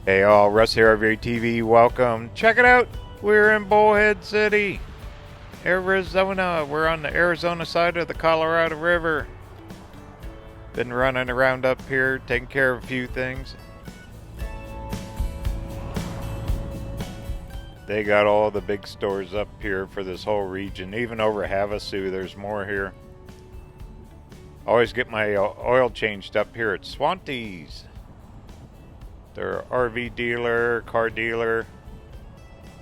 Hey all, Russ here, RVerTV. Welcome. Check it out. We're in Bullhead City, Arizona. We're on the Arizona side of the Colorado River. Been running around up here, taking care of a few things. They got all the big stores up here for this whole region. Even over Havasu, there's more here. Always get my oil changed up here at Swantee's. They're an RV dealer, car dealer.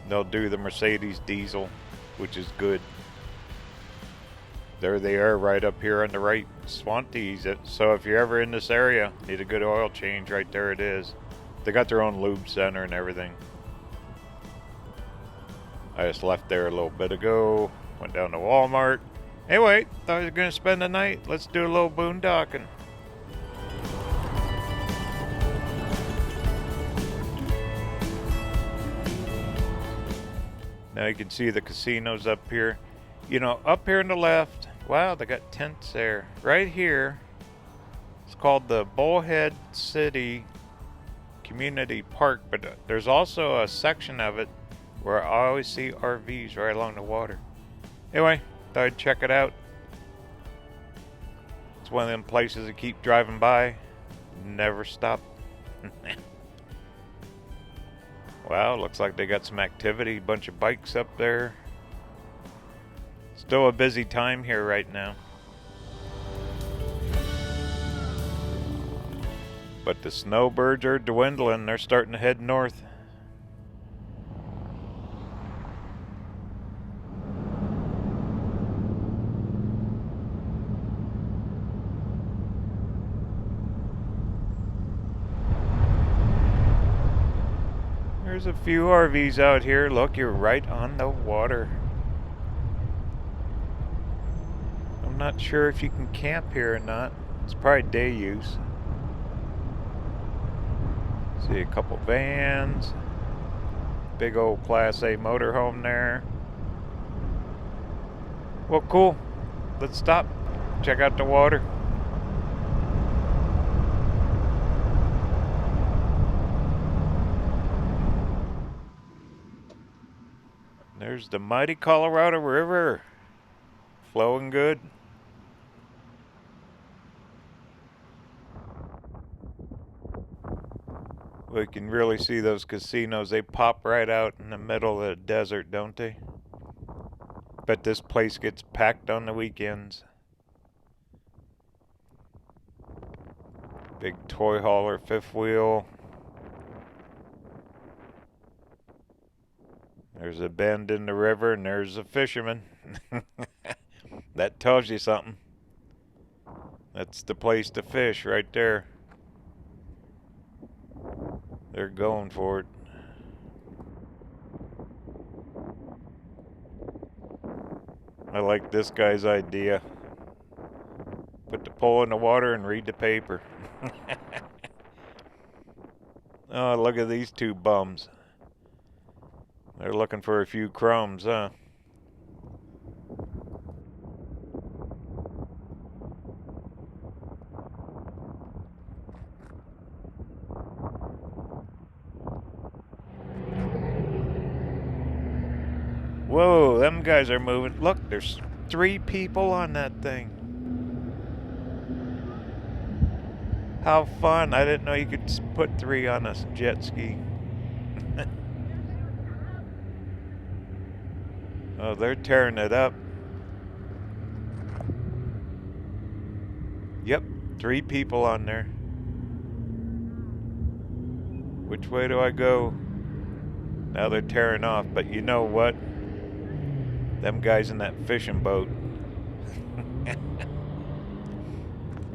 They'll do the Mercedes diesel, which is good. There they are right up here on the right, Swantee's. So if you're ever in this area, need a good oil change, right there it is. They got their own lube center and everything. I just left there a little bit ago. Went down to Walmart. Anyway, thought I was going to spend the night. Let's do a little boondocking. Now you can see the casinos up here. You know, up here on the left, wow, they got tents there. Right here, it's called the Bullhead City Community Park, but there's also a section of it where I always see RVs right along the water. Anyway, thought I'd check it out. It's one of them places I keep driving by, never stop. Wow, looks like they got some activity, bunch of bikes up there. Still a busy time here right now. But the snowbirds are dwindling, they're starting to head north. There's a few RVs out here. Look, you're right on the water. I'm not sure if you can camp here or not. It's probably day use. See a couple vans. Big old Class A motorhome there. Well, cool. Let's stop. Check out the water. There's the mighty Colorado River, flowing good. We can really see those casinos. They pop right out in the middle of the desert, don't they? Bet this place gets packed on the weekends. Big toy hauler, fifth wheel. There's a bend in the river and there's a fisherman. That tells you something. That's the place to fish right there. They're going for it. I like this guy's idea. Put the pole in the water and read the paper. Oh, look at these two bums. They're looking for a few crumbs, huh? Whoa, them guys are moving. Look, there's 3 people on that thing. How fun. I didn't know you could put 3 on a jet ski. Oh, they're tearing it up. Yep, 3 people on there. Which way do I go? Now they're tearing off, but you know what? Them guys in that fishing boat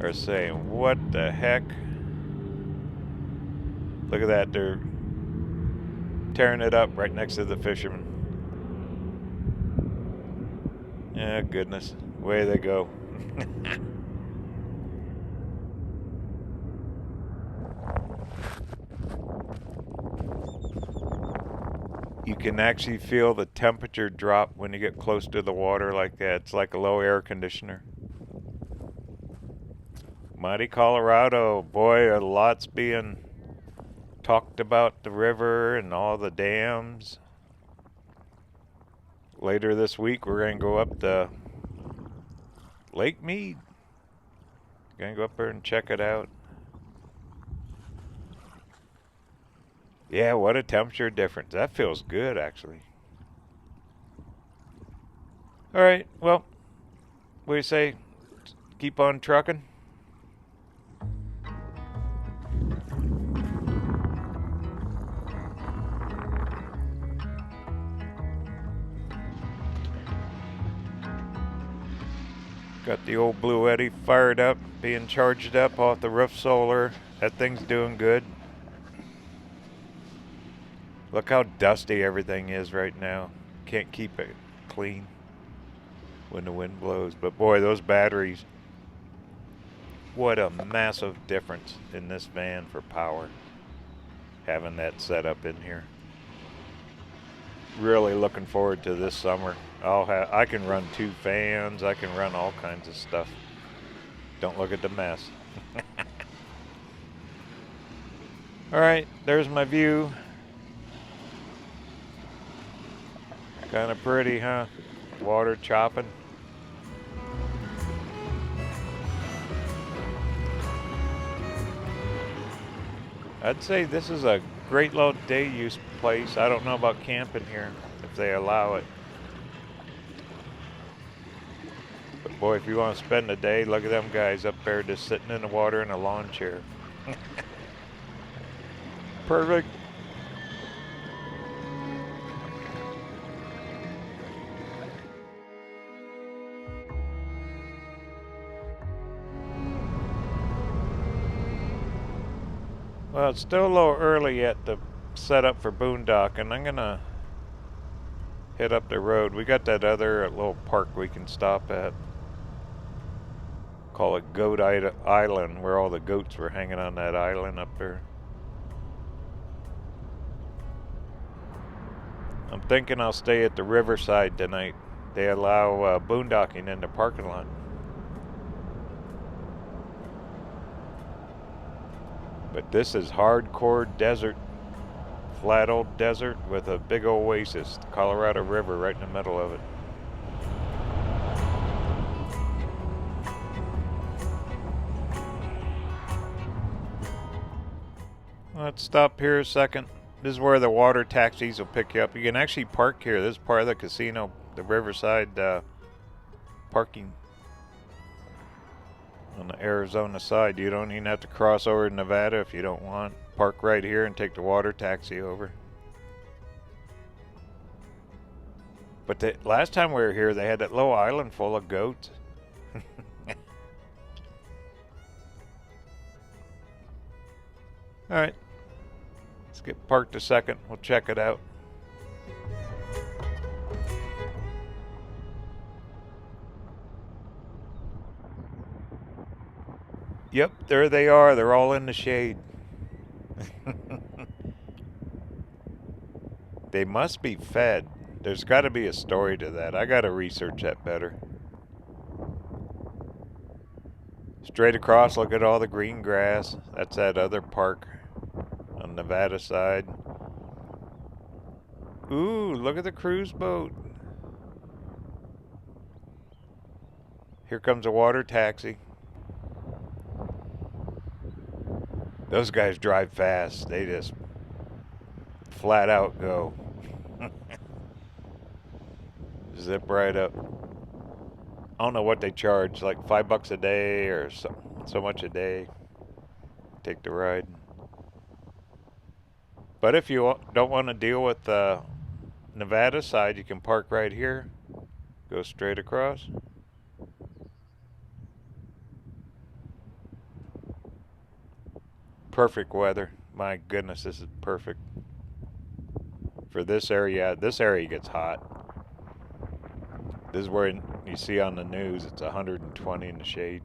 are saying, what the heck? Look at that, they're tearing it up right next to the fisherman. Yeah, goodness. Away they go. You can actually feel the temperature drop when you get close to the water like that. It's like a low air conditioner. Mighty Colorado. Boy, a lot's being talked about the river and all the dams. Later this week, we're going to go up to Lake Mead. Going to go up there and check it out. Yeah, what a temperature difference. That feels good, actually. All right, well, what do you say? Keep on trucking? Got the old Blue Eddy fired up, being charged up off the roof solar. That thing's doing good. Look how dusty everything is right now. Can't keep it clean when the wind blows. But boy, those batteries, what a massive difference in this van for power. Having that set up in here. Really looking forward to this summer. I can run 2 fans. I can run all kinds of stuff. Don't look at the mess. All right, there's my view. Kind of pretty, huh? Water chopping. I'd say this is a great little day use place. I don't know about camping here, if they allow it. But boy, if you want to spend a day, look at them guys up there just sitting in the water in a lawn chair. Perfect. Well, it's still a little early yet to set up for boondocking. I'm gonna head up the road. We got that other little park we can stop at. Call it Goat Island, where all the goats were hanging on that island up there. I'm thinking I'll stay at the Riverside tonight. They allow boondocking in the parking lot. But this is hardcore desert, flat old desert with a big oasis, the Colorado River right in the middle of it. Let's stop here a second. This is where the water taxis will pick you up. You can actually park here. This is part of the casino, the Riverside parking. On the Arizona side, you don't even have to cross over to Nevada if you don't want. Park right here and take the water taxi over. But the last time we were here, they had that little island full of goats. All right, let's get parked a second. We'll check it out. Yep, there they are. They're all in the shade. They must be fed. There's got to be a story to that. I got to research that better. Straight across, look at all the green grass. That's that other park on Nevada side. Ooh, look at the cruise boat. Here comes a water taxi. Those guys drive fast. They just flat out go. Zip right up. I don't know what they charge, like $5 a day or so much a day. Take the ride. But if you don't want to deal with the Nevada side, you can park right here. Go straight across. Perfect weather. My goodness, this is perfect. For this area gets hot. This is where you see on the news it's 120 in the shade.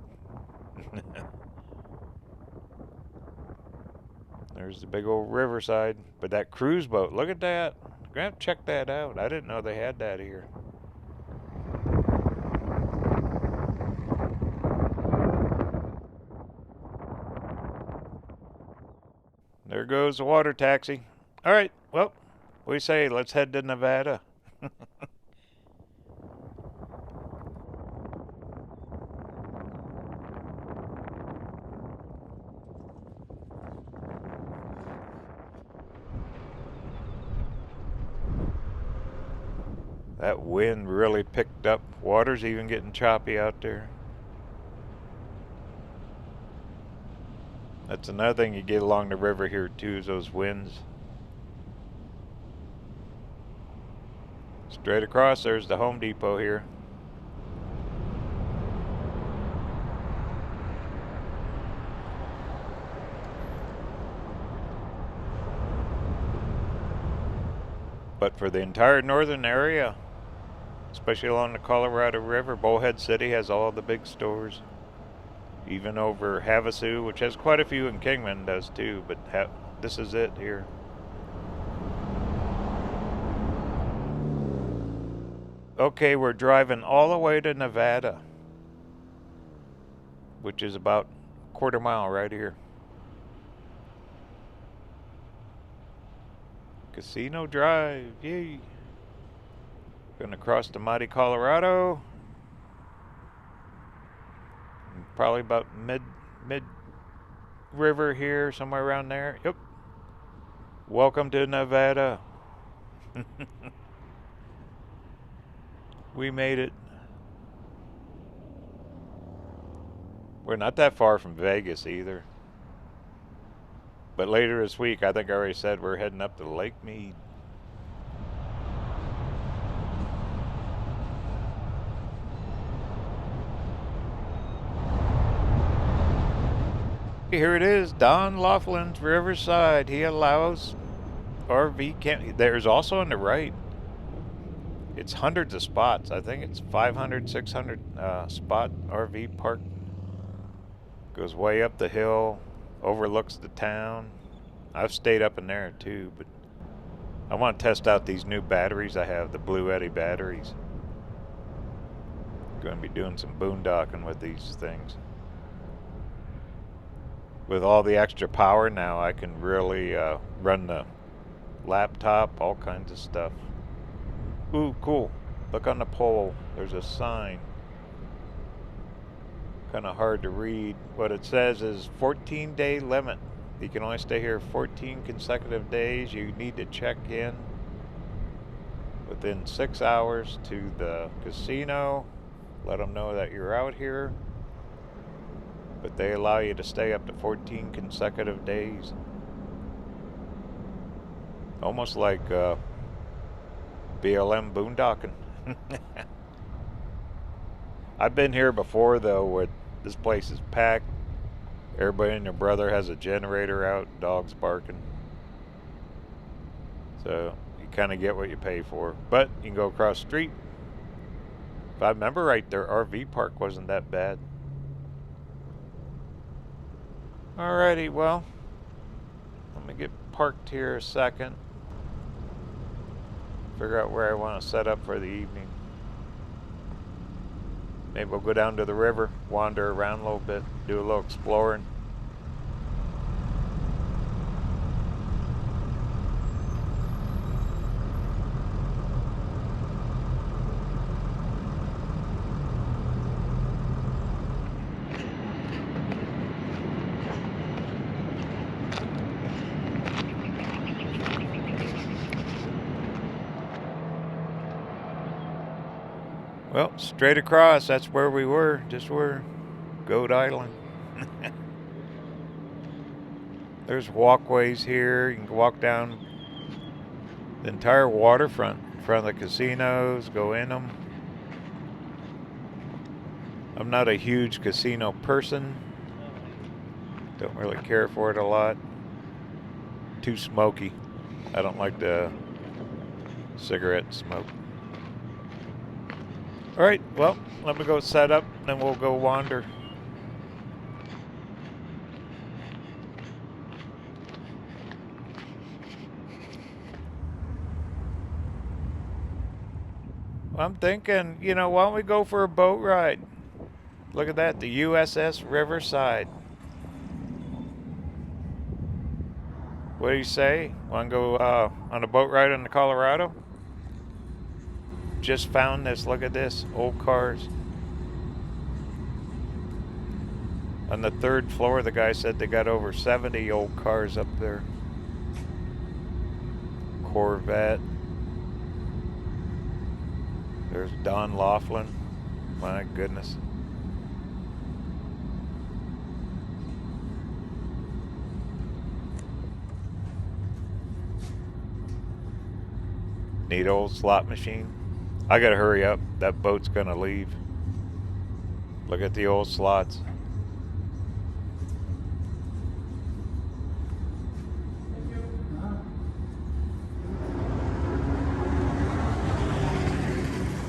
There's the big old Riverside. But that cruise boat, look at that. I'm gonna have to check that out. I didn't know they had that here. There goes the water taxi. All right, well, we say let's head to Nevada. That wind really picked up. Water's even getting choppy out there. That's another thing you get along the river here too, is those winds. Straight across, there's the Home Depot here. But for the entire northern area, especially along the Colorado River, Bullhead City has all the big stores. Even over Havasu, which has quite a few, and Kingman does too, but this is it here. Okay, we're driving all the way to Nevada, which is about a quarter mile right here. Casino Drive, yay! Gonna cross the mighty Colorado. Probably about mid river here, somewhere around there. Yep. Welcome to Nevada. We made it. We're not that far from Vegas either. But later this week, I think I already said we're heading up to Lake Mead. Here it is, Don Laughlin's Riverside. He allows RV camp. There's also on the right. It's hundreds of spots. I think it's 500, 600 spot RV park. Goes way up the hill, overlooks the town. I've stayed up in there too, but I want to test out these new batteries I have, the Blue Eddy batteries. Going to be doing some boondocking with these things. With all the extra power now, I can really run the laptop, all kinds of stuff. Ooh, cool. Look on the pole. There's a sign. Kind of hard to read. What it says is 14-day limit. You can only stay here 14 consecutive days. You need to check in within 6 hours to the casino. Let them know that you're out here. But they allow you to stay up to 14 consecutive days. Almost like BLM boondocking. I've been here before though, where this place is packed. Everybody and their brother has a generator out, dogs barking. So you kind of get what you pay for. But you can go across the street. If I remember right, their RV park wasn't that bad. Alrighty, well, let me get parked here a second. Figure out where I want to set up for the evening. Maybe we'll go down to the river, wander around a little bit, do a little exploring. Well, straight across, that's where we were, just where Goat Island. There's walkways here. You can walk down the entire waterfront in front of the casinos, go in them. I'm not a huge casino person. Don't really care for it a lot. Too smoky. I don't like the cigarette smoke. Alright, well, let me go set up, then we'll go wander. Well, I'm thinking, you know, why don't we go for a boat ride? Look at that, the USS Riverside. What do you say? Want to go on a boat ride in the Colorado? Just found this. Look at this. Old cars. On the 3rd floor, the guy said they got over 70 old cars up there. Corvette. There's Don Laughlin. My goodness. Neat old slot machine. I gotta hurry up. That boat's gonna leave. Look at the old slots.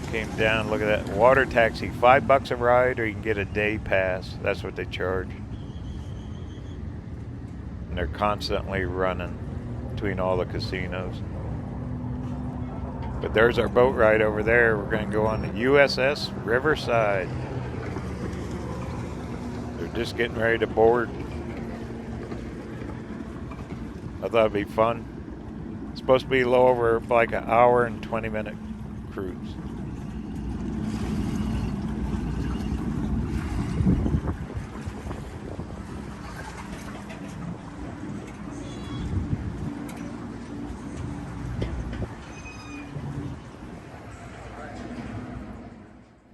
Came down, look at that. Water taxi, $5 a ride, or you can get a day pass. That's what they charge. And they're constantly running between all the casinos. But there's our boat ride over there. We're going to go on the USS Riverside. They're just getting ready to board. I thought it'd be fun. It's supposed to be a little over like an hour and 20-minute cruise.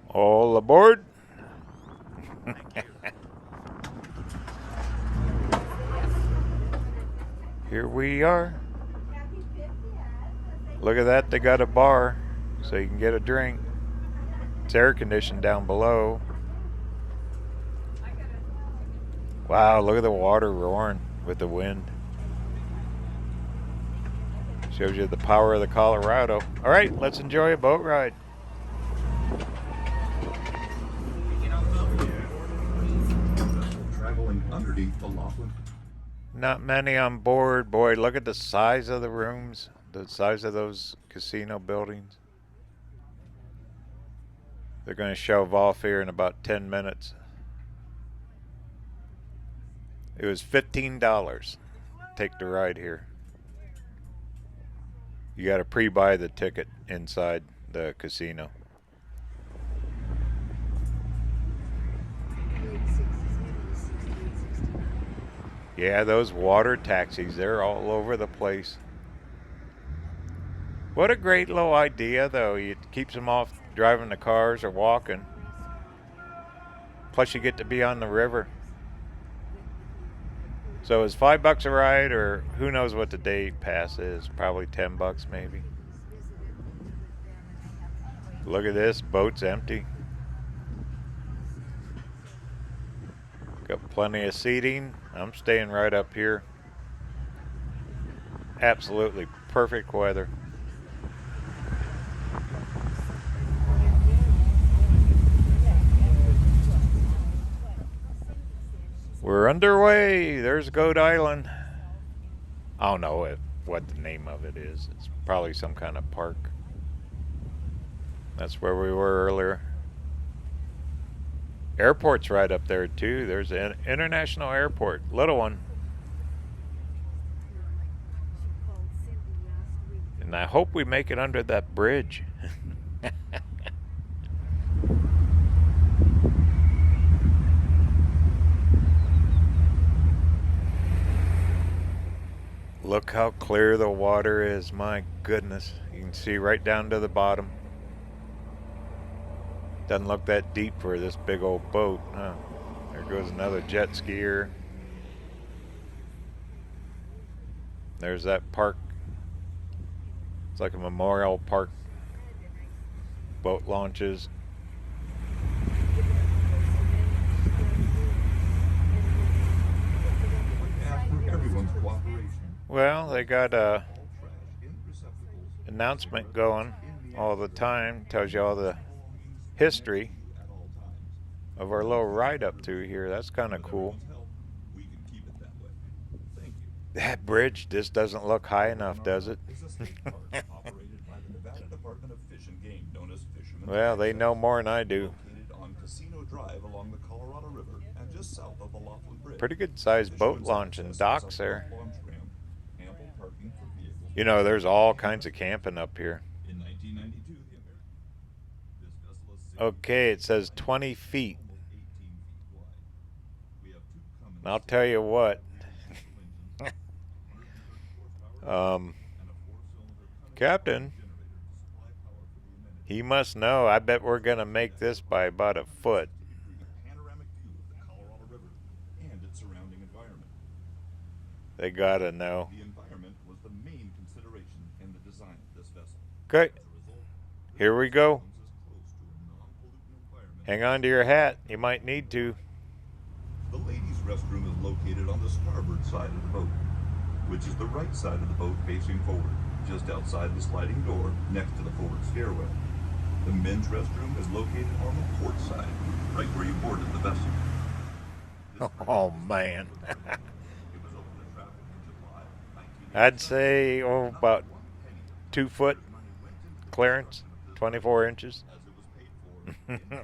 All aboard. Here we are. Look at that, they got a bar so you can get a drink. It's air conditioned down below. Wow, look at the water roaring with the wind. Shows you the power of the Colorado. All right, let's enjoy a boat ride. Traveling underneath the Laughlin. Not many on board. Boy, look at the size of the rooms, the size of those casino buildings. They're going to shove off here in about 10 minutes. It was $15. Take the ride here. You got to pre-buy the ticket inside the casino. Yeah, those water taxis, they're all over the place. What a great little idea, though. It keeps them off driving the cars or walking. Plus, you get to be on the river. So it's $5 a ride, or who knows what the day pass is? Probably $10 maybe. Look at this, boat's empty. Got plenty of seating. I'm staying right up here. Absolutely perfect weather. We're underway. There's Goat Island. I don't know what the name of it is. It's probably some kind of park. That's where we were earlier. Airport's right up there too. There's an international airport, little one. And I hope we make it under that bridge. Look how clear the water is, my goodness. You can see right down to the bottom. Doesn't look that deep for this big old boat. Huh? There goes another jet skier. There's that park. It's like a memorial park. Boat launches. Well, they got a announcement going all the time. Tells you all the history of our little ride up through here. That's kind of cool. That bridge just doesn't look high enough, does it? Well, they know more than I do. Pretty good sized boat launch and docks there. You know, there's all kinds of camping up here. In 1992, this vessel is Okay, it says 20 feet. almost 18 feet wide. We have two common And I'll tell you what, diesel engines, 130 horsepower, um, and a four-cylinder Captain, generator to supply power for the amenities. he must know. I bet we're going to make this by about a foot. 360-degree panoramic view of the Colorado River and its surrounding environment. They got to know. The environment was the main consideration in the design of this vessel. Okay, As a result, here we go. comes as close to a non-pollutant environment. Hang on to your hat. You might need to. The ladies' restroom is located on the starboard side of the boat, which is the right side of the boat facing forward, just outside the sliding door next to the forward stairway. The men's restroom is located on the port side, right where you boarded the vessel. Oh, man. It was opened to traffic in July 1980. I'd say, about 2 foot clearance, 24 inches. As it was paid for in full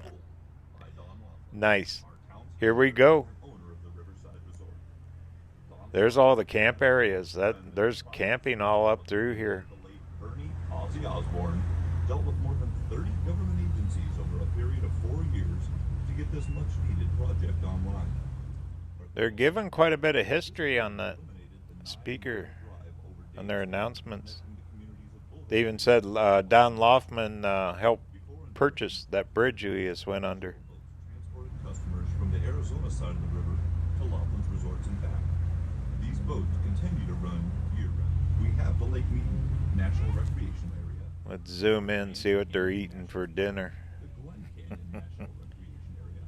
by Don Laughlin, Nice. our town's Here we go. owner of the Riverside Resort. Don There's all the camp areas. There's camping all up through here. the late Bernie Ozzy Osborne dealt with more than 30 government agencies over a period of 4 years to get this much-needed project online. They're giving quite a bit of history on that Eliminated the speaker, drive over on their announcements. connecting the communities of Bullhead They even said Don Laughlin helped before and purchase that bridge we just went under. transported customers from the Arizona side of the river to Laughlin's resorts and back. These boats continue to run year-round. We have the Lake Mead National Recreation Area, Let's zoom in, see what they're eating for dinner. the Glen Canyon National Recreation Area,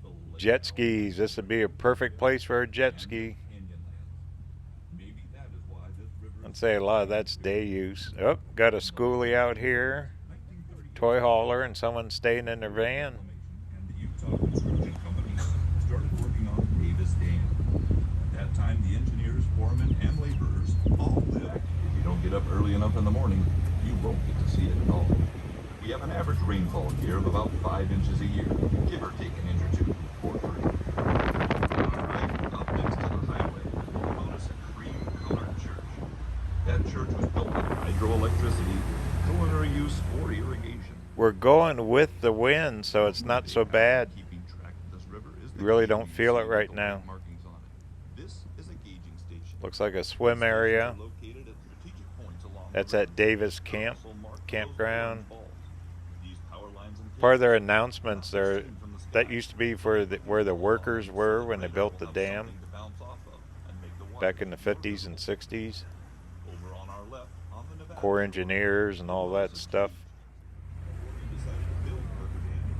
the Lake Jet skis. This would be a perfect place for a jet ski. Canyonlands. Maybe that is why this river I'd say a lot of that's day use. Oh, got a schoolie out here, 1930 toy hauler, and someone staying in their van. and the Utah Construction Company started working on Davis Dam. At that time, the engineers, foremen, and laborers all lived. If you don't get up early enough in the morning, you won't get to see it at all. We have an average rainfall here of about 5 inches a year, give or take an inch or two, or 3. Right up next to the highway, you'll notice a cream-colored church. That church was built with hydroelectricity, culinary use, or irrigation. We're going with the wind, so it's not so bad. Keeping track of this river is the You really key don't feel it to right the now. markings on it. This is a gauging station. Looks like a swim area. Located at strategic points along That's the at Davis Camp, also mark campground. those These power lines and Part of their cables announcements there, seen from the sky. that used to be for where the workers were when they built the Have dam something to bounce off of and make the water back in the 50s and 60s. over on our left on the Nevada Corps Check, engineers and all that stuff. Oregon decided to build River Dam.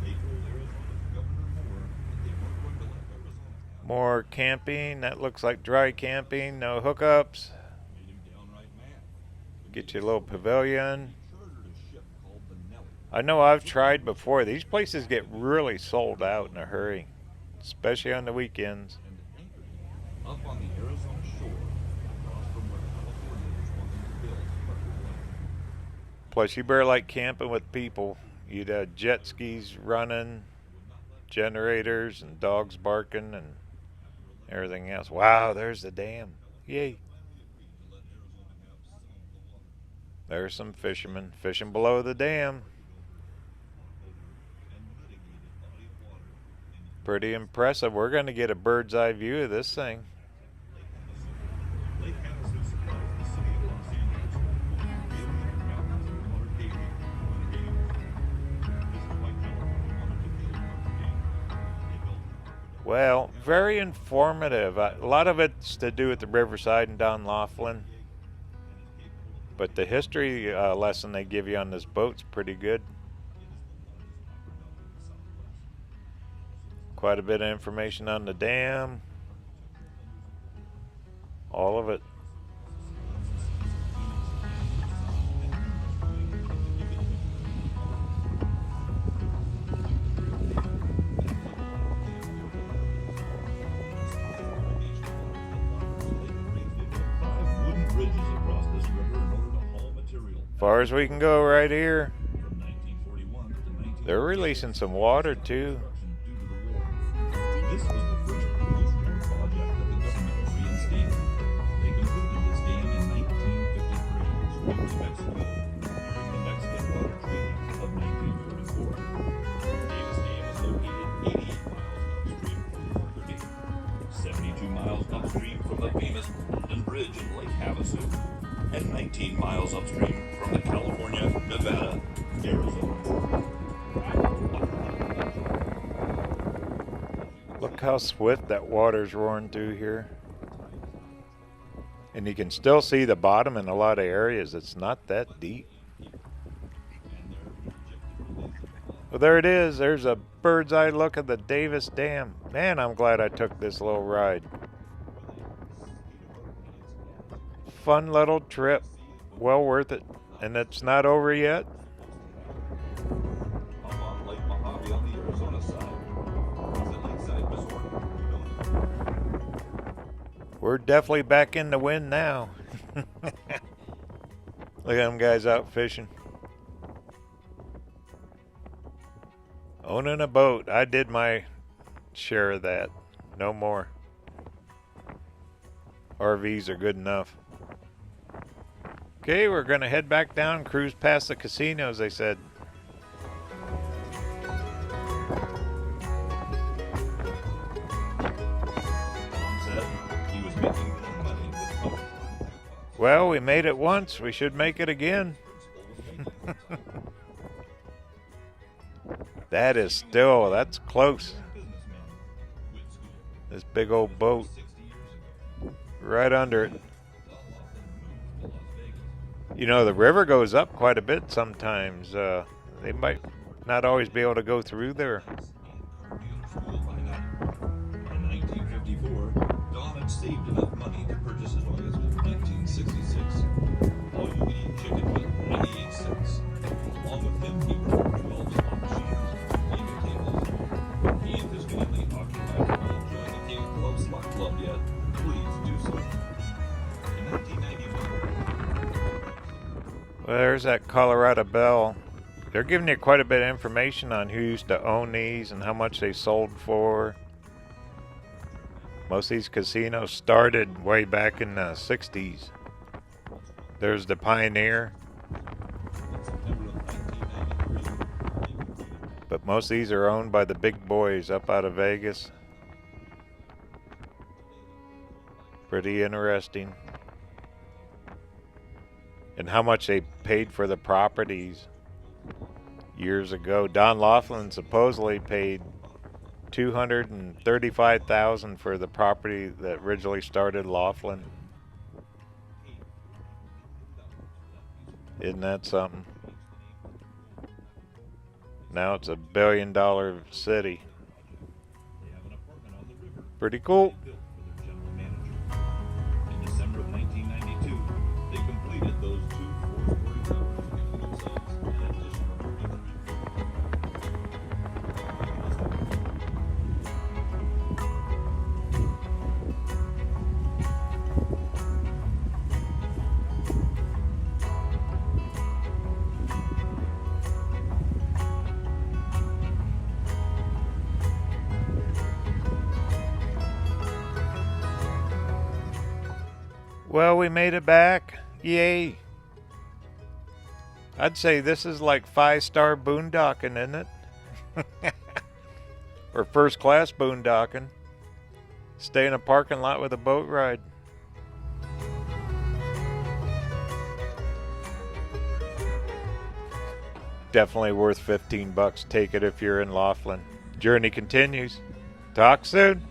They told Arizona's Governor Moore that they weren't going to let Arizona have More camping. That looks like dry camping. No hookups. made him downright mad. Get you a little pavilion. He chartered a ship called the Nelly. I know I've tried before. These places get really sold out in a hurry, especially on the weekends. And anchored him up on the Arizona shore, across from where California was wanting to build River Dam. Plus, you better like camping with people. You'd have jet skis running, generators, and dogs barking, and everything else. Wow, there's the dam. Yay. There's some fishermen fishing below the dam. Pretty impressive. We're going to get a bird's eye view of this thing. Lake Havasu supplies the city of Los Angeles with daily mountains and water daily when the game is. This is why California wanted to build Notre Dame. They built an aqueduct. Well, very informative. A lot of it's to do with the Riverside and Don Laughlin. But the history lesson they give you on this boat's pretty good. Quite a bit of information on the dam. All of it. Wooden bridges across this river in order to haul material. Far as we can go right here. From 1941 to 19. They're releasing some water too. Due to the war. This was the first post-war project that the government reinstated. They completed this dam in miles upstream from the famous London Bridge in Lake Havasu, and 19 miles upstream from the California, Nevada, Arizona. Look how swift that water's roaring through here. And you can still see the bottom in a lot of areas. It's not that deep. Well, there it is. There's a bird's eye look at the Davis Dam. Man, I'm glad I took this little ride. Fun little trip. Well worth it. And it's not over yet. We're definitely back in the wind now. Look at them guys out fishing. Owning a boat. I did my share of that. No more. RVs are good enough. Okay, we're going to head back down, cruise past the casinos, they said. Well, we made it once. We should make it again. That's close. This big old boat. Right under it. You know, the river goes up quite a bit sometimes. They might not always be able to go through there. In 1954, Don had saved enough money to purchase as long as 1966. All-you-can-eat chicken was 98 cents. Along with him, he brought 12 slot machines, gaming tables. He and his family occupied. If you join the King Club Slot Club yet, please do so. In 1991. Well, there's that Colorado Bell. They're giving you quite a bit of information on who used to own these and how much they sold for. Most of these casinos started way back in the 60s. There's the Pioneer. But most of these are owned by the big boys up out of Vegas. Pretty interesting. And how much they paid for the properties years ago. Don Laughlin supposedly paid $235,000 for the property that originally started Laughlin. Isn't that something? Now it's $1 billion city. Pretty cool. In December of 1992, they completed those two four-story towers giving themselves an additional river. Well, we made it back. Yay. I'd say this is like 5-star boondocking, isn't it? Or first class boondocking. Stay in a parking lot with a boat ride. Definitely worth $15. Take it if you're in Laughlin. Journey continues. Talk soon.